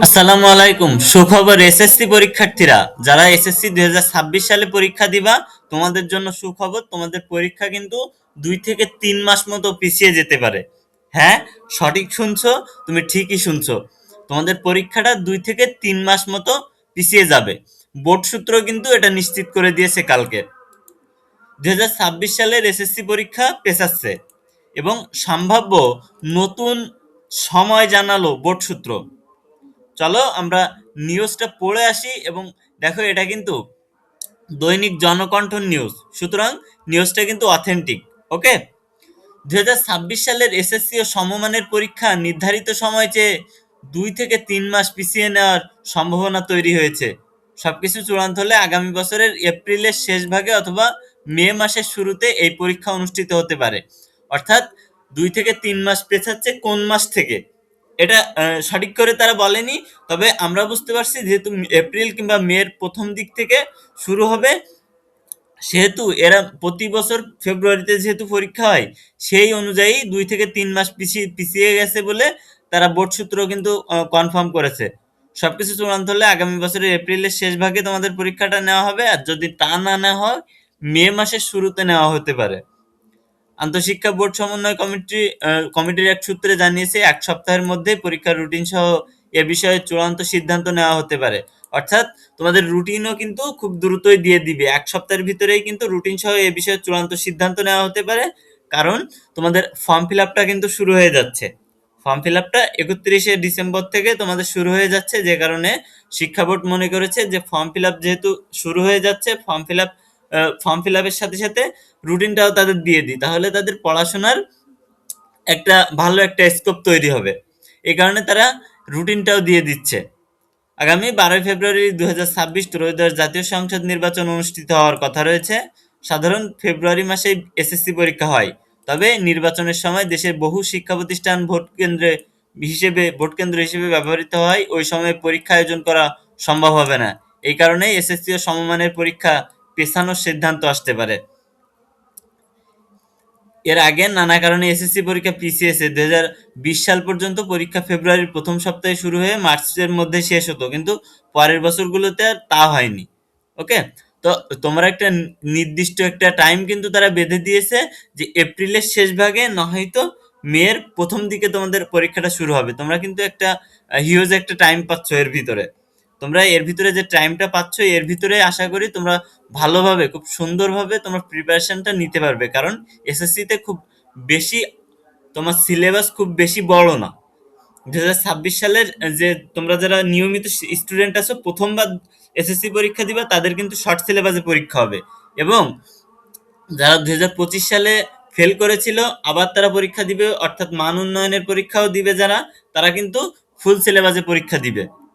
আসসালামু আলাইকুম। সুখবর এসএসসি পরীক্ষার্থীরা, যারা এসএসসি 2026 সালে পরীক্ষা দিবা, তোমাদের জন্য সুখবর। তোমাদের পরীক্ষা কিন্তু 2 থেকে 3 মাস মতো পিছিয়ে যেতে পারে। হ্যাঁ, সঠিক শুনছো, তুমি ঠিকই শুনছো। তোমাদের পরীক্ষাটা 2 থেকে 3 মাস মতো পিছিয়ে যাবে। বোর্ড সূত্র কিন্তু এটা নিশ্চিত করে দিয়েছে কালকে। 2026 সালের এসএসসি পরীক্ষা পেছাচ্ছে এবং সম্ভাব্য নতুন সময় জানালো বোর্ড সূত্র। চলো আমরা নিউজটা পড়ে আসি এবং দেখো, এটা কিন্তু দৈনিক জনকণ্ঠ নিউজ, সুতরাং নিউজটা কিন্তু অথেন্টিক। ওকে। 2026 সালের এসএসসি ও সমমানের পরীক্ষা নির্ধারিত সময় চেয়ে 2 থেকে 3 মাস পিছিয়ে নেওয়ার সম্ভাবনা তৈরি হয়েছে। সবকিছু চূড়ান্ত হলে আগামী বছরের এপ্রিলের শেষ ভাগে অথবা মে মাসের শুরুতে এই পরীক্ষা অনুষ্ঠিত হতে পারে। অর্থাৎ 2 থেকে 3 মাস পেছাচ্ছে কোন মাস থেকে, এটা সঠিক করে তারা বলেনি। তবে আমরা বুঝতে পারছি যেহেতু এপ্রিল কিংবা মের প্রথম দিক থেকে শুরু হবে, সেহেতু এরা প্রতি বছর ফেব্রুয়ারিতে যেহেতু পরীক্ষা হয়, সেই অনুযায়ী 2 থেকে 3 মাস পিছিয়ে পিছিয়ে গেছে বলে তারা বোর্ড সূত্র কিন্তু কনফার্ম করেছে। সবকিছু চূড়ান্ত হলে আগামী বছরের এপ্রিলের শেষ ভাগে তোমাদের পরীক্ষাটা নেওয়া হবে, আর যদি তা না নেওয়া হয় মে মাসের শুরুতে নেওয়া হতে পারে। আন্তঃশিক্ষা বোর্ড সমন্বয় কমিটির এক সূত্রে জানিয়েছে, 1 সপ্তাহের মধ্যে পরীক্ষার রুটিন সহ এ বিষয়ে চূড়ান্ত সিদ্ধান্ত নেওয়া হতে পারে। অর্থাৎ তোমাদের রুটিনও কিন্তু খুব দ্রুতই দিয়ে দিবে, 1 সপ্তাহের ভিতরেই কিন্তু রুটিন সহ এ বিষয়ে চূড়ান্ত সিদ্ধান্ত নেওয়া হতে পারে। কারণ তোমাদের ফর্ম ফিল আপটা কিন্তু শুরু হয়ে যাচ্ছে। ফর্ম ফিল আপটা 31শে ডিসেম্বর থেকে তোমাদের শুরু হয়ে যাচ্ছে, যে কারণে শিক্ষা বোর্ড মনে করেছে যে ফর্ম ফিল আপ যেহেতু শুরু হয়ে যাচ্ছে, ফর্ম ফিল আপের সাথে সাথে রুটিনটাও তাদের দিয়ে দিই, তাহলে তাদের পড়াশোনার একটা ভালো একটা স্কোপ তৈরি হবে। এই কারণে তারা রুটিনটাও দিয়ে দিচ্ছে। আগামী 12ই ফেব্রুয়ারি 2026 ত্রয়োদশ জাতীয় সংসদ নির্বাচন অনুষ্ঠিত হওয়ার কথা রয়েছে। সাধারণ ফেব্রুয়ারি মাসে এসএসসি পরীক্ষা হয়, তবে নির্বাচনের সময় দেশের বহু শিক্ষা প্রতিষ্ঠান ভোট কেন্দ্র হিসেবে ব্যবহৃত হয়। ওই সময় পরীক্ষা আয়োজন করা সম্ভব হবে না। এই কারণেই এসএসসি ও সমমানের পরীক্ষা পেছানোর সিদ্ধান্ত আসতে পারে। এর আগে নানা কারণে এসএসসি পরীক্ষা পিছিয়েছে। 2020 সাল পর্যন্ত পরীক্ষা ফেব্রুয়ারির প্রথম সপ্তাহে শুরু হয়ে মার্চের মধ্যে শেষ হতো, কিন্তু পরের বছরগুলোতে আর তা হয়নি। ওকে। তো তোমরা একটা নির্দিষ্ট একটা টাইম কিন্তু তারা বেঁধে দিয়েছে, যে এপ্রিলের শেষ ভাগে নয়তো মের প্রথম দিকে তোমাদের পরীক্ষাটা শুরু হবে। তোমরা কিন্তু একটা হিউজ একটা টাইম পাচ্ছ এর ভিতরে। তোমরা এর ভিতরে যে টাইমটা পাচ্ছ, এর ভিতরে আশা করি তোমরা ভালোভাবে, খুব সুন্দরভাবে তোমার প্রিপারেশনটা নিতে পারবে। কারণ এসএসসিতে খুব বেশি তোমার সিলেবাস খুব বেশি বড় না। 2026 সালের যে তোমরা যারা নিয়মিত স্টুডেন্ট আছো, প্রথমবার এসএসসি পরীক্ষা দিবা, তাদের কিন্তু শর্ট সিলেবাসে পরীক্ষা হবে। এবং যারা 2025 সালে ফেল করেছিল, আবার তারা পরীক্ষা দিবে, অর্থাৎ মান উন্নয়নের পরীক্ষাও দিবে যারা, তারা কিন্তু ফুল সিলেবাসে পরীক্ষা দিবে।